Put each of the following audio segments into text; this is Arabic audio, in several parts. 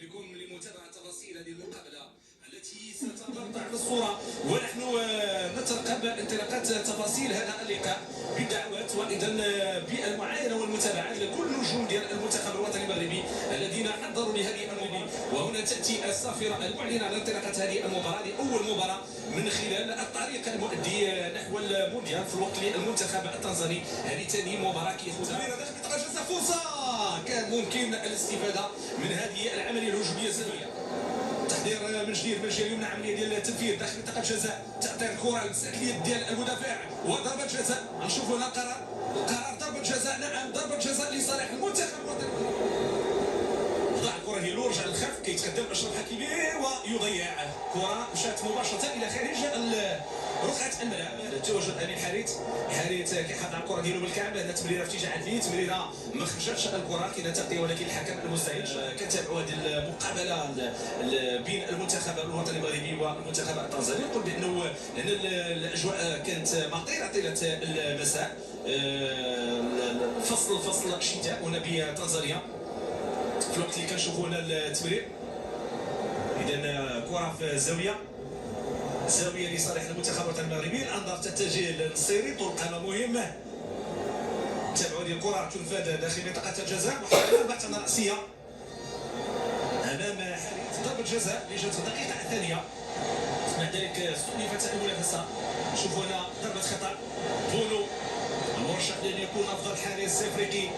بكم لمتابعة تفاصيل هذه المقابلة التي ستضع الصورة، ونحن نترقب انطلاقات تفاصيل هذا اللقاء بالدعوات وايضا بالمعاينه والمتابعه لكل نجوم ديال المنتخب الوطني المغربي الذين حضروا لهذه المباراه. وهنا تاتي الصافره المعلنه عن انطلاقه هذه المباراه لاول مباراه من خلال الطريق المؤدي نحو المونديال في الوقت للمنتخب التنزاني. هذه ثاني مباراه كيخوضها داخل منطقه الجزاء. فرصه كان ممكن الاستفاده من هذه العمليه الهجوميه الزاويه. تحضير من جديد من الجهه اليمنى، عمليه ديال التنفيذ داخل منطقه الجزاء، تعطي الكره لمساك اليد ديال المدافع وضربه جزاء. نشوفوا هنا قرار ضربه جزاء. نعم ضربه جزاء لصالح المنتخب الوطني. ضاع الكره ديالو، رجع للخلف، كيتقدم اشرف حكيمي ويضيع كره مشات مباشره الى خارج رقعه الملعب. التواجد امين حارث كيحافظ على الكره ديالو بالكعب. هذا تمريره في اتجاه عدلي، تمريره ما خرجتش الكره كاينه تغطيه ولكن الحكم المزدوج. كنتابعوا هذه المقابله بين المنتخب الوطني المغربي والمنتخب التنزاني. نقول بانه الاجواء كانت مطيره طيله المساء. فصل الشتاء هنا بتنزانيا في الوقت اللي كنشوفوا هنا التمرير. اذا كره في زاويه لصالح المنتخب الوطني المغربي. الانظار تتجه للنصيري، طول قامه مهمه. تابعوا هذه الكره تنفذ داخل منطقه الجزاء، محاوله بحث راسيه امام حارث. ضربه جزاء اللي جات في الدقيقه الثانيه، مع ذلك استؤنفت المنافسه. نشوفوا هنا ضربه خطا. بونو المرشح لان يكون افضل حارس افريقي،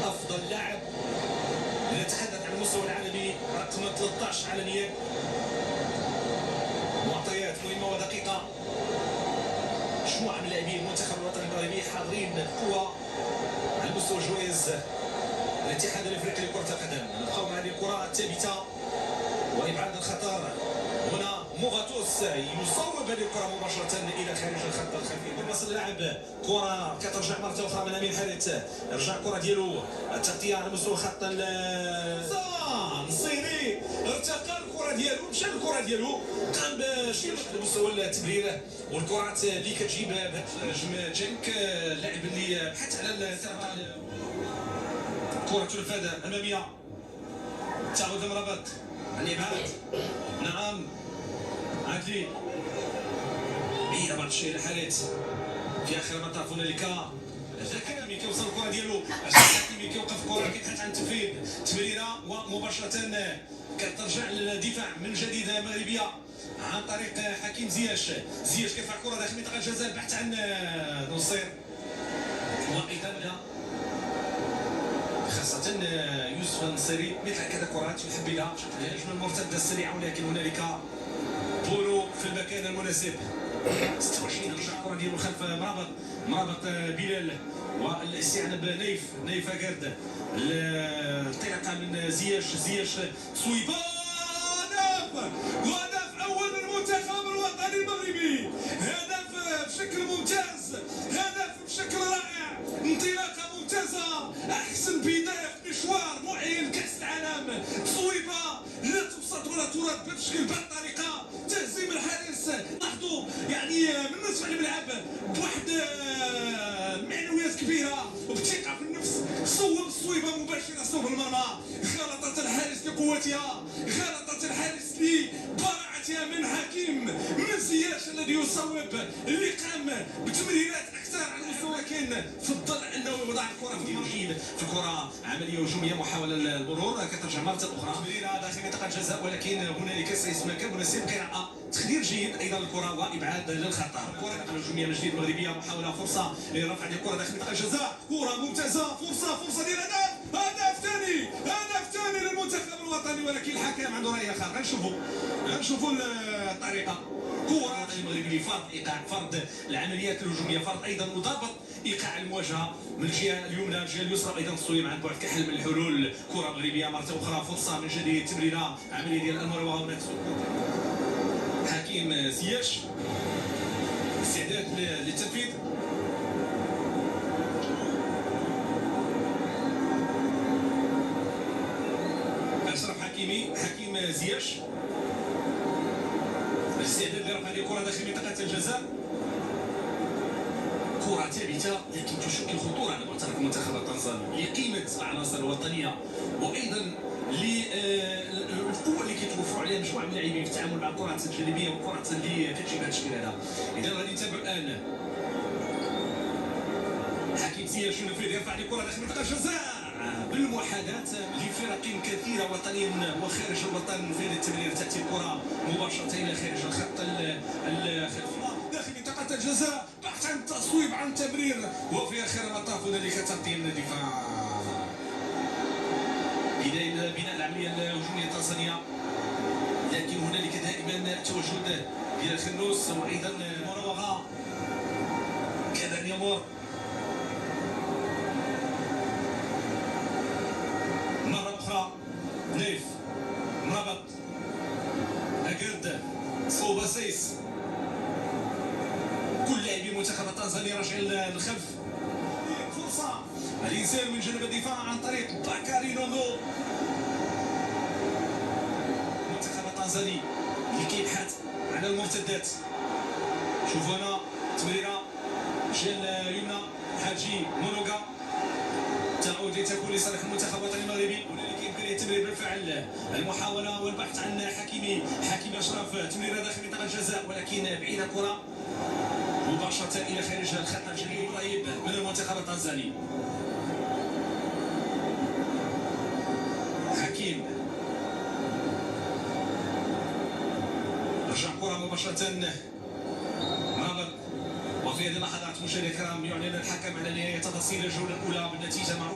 افضل لاعب نتحدث عن المستوى العالمي، رقم 13 عالميا. معطيات مهمه ودقيقه. مجموعه من لاعبي المنتخب الوطني المغربي حاضرين بقوه على مستوى جوائز الاتحاد الافريقي لكره القدم. نبقاو مع هذه الكره الثابته وابعاد الخطر. هنا موغاتوس يصوب هذه الكره مباشره الى خارج الخط الخلفي. بالنص اللاعب كره كترجع مره اخرى من امين حارث، رجع الكره ديالو التغطيه على مستوى خط النصيري، ارتقى الكره ديالو، مشى الكره ديالو، قام باش يمشي على مستوى التمرير والكرات اللي كتجيب بهذا جنك اللاعب اللي بحث على كره تنفذ اماميه. تعود مرابط الابعاد. نعم عادلي بعيد بعض الشيء لحارث في اخر المطاف. هنالك الحكيمي كيوصل الكره ديالو، الحكيمي كيوقف الكره كيبحث عن التنفيذ، تمريره ومباشره كترجع للدفاع من جديد المغربيه عن طريق حكيم زياش كيرفع الكره داخل منطقه الجزاء، البحث عن نصير وايضا خاصة يوسف النصيري. مثل هكذا كرات يحب لها الهجمة المرتدة السريعة، ولكن هنالك بونو في المكان المناسب. 26 رجع الكرة ديالو خلف مرابط بلال، والاستعانة بنايف اكارد. الانطلاقة من زياش صويبة. هدف أول للمنتخب الوطني المغربي، هدف بشكل ممتاز، هدف بشكل رائع، انطلاقة ممتازة، أحسن بداية في مشوار معين كأس العالم. تصويبة لا تبسط ولا ترد بشكل بالطريقة، تهزيم الحارس. لاحظوا يعني من نصف الملعب بواحد معنويات كبيرة وبثقة في النفس، صوب الصويبة مباشرة صوب المرمى. غلطت الحارس لقوتها، غلطت الحارس لبراعتها من حكيم، من زياش الذي يصوب، اللي قام بتمريرات اكثر على المستوى، لكن فضل انه يوضع الكره في المرمى. في الكره عمليه هجوميه، محاوله المرور، كترجع مره اخرى تمريره داخل منطقه الجزاء، ولكن هنالك سيس مكان مناسب، قراءه تخدير جيد ايضا الكره وابعاد للخطر. الكره الهجوميه من جديد المغربيه، محاوله فرصه لرفع الكره داخل منطقه الجزاء، كره ممتازه، فرصه ديال هدف ثاني للمنتخب الوطني، ولكن الحكم عنده راي اخر. غنشوفوا الطريقه. كره المغربي فرض ايقاع، فرض العمليات الهجوميه، فرض ايضا وضبط ايقاع المواجهه من الجهه اليمنى، الجهه اليسرى ايضا تصويب عن بعد كحل من الحلول. كره مغربيه مره اخرى، فرصه من جديد، تمريره عمليه ديال المروه. هناك حكيم زياش استعداد للتنفيذ. اشرف حكيم زياش الاستعداد لرفع هذه الكره داخل منطقه الجزاء. كرة ثابتة لكن تشكل خطورة على معترك المنتخب التنزاني لقيمة العناصر الوطنية وأيضا للقوة اللي كيتوفروا عليها مجموعة من اللاعبين في التعامل مع الكرات الجانبية والكرات اللي كتجي بهذا الشكل هذا. إذا غادي نتابع الآن حكيم زياش ينفذ يرفع لكرة داخل منطقة الجزاء بالمحاذاة لفرق كثيرة وطنيا وخارج الوطن في هذه التمرير تأتي الكرة مباشرة إلى خارج الخط الخلفي داخل منطقة الجزاء بحث عن التصويب عن تمرير وفي آخر المطاف هنالك تقديم الدفاع. بداية بناء العملية الهجومية التنزانية لكن هنالك دائما تواجد ديال خنوس وأيضا مراوغة كذا نيامور مرة أخرى نيف مرابط أكرد صوباسيس كل لاعبي المنتخب التنزاني راجعين للخلف. فرصة الإنسان من جانب الدفاع عن طريق باكاري نونو. المنتخب التنزاني اللي كيبحث على المرتدات. شوفوا هنا تمريرة ديال يمنى حاجي مونوغا تعود لتكون لصالح المنتخب الوطني المغربي. هنالك إمكانية التمرير بالفعل المحاولة والبحث عن حكيمي أشرف تمريرة داخل منطقة الجزاء ولكن بعيدة الكرة مباشرة إلى خارج الخط الجانبي قريب من المنتخب التنزاني. حكيم رجع كرة مباشرة مرابط وفي هذه اللحظات مشاهدينا الكرام يعلن الحكم على نهاية تفاصيل الجولة الأولى بالنتيجة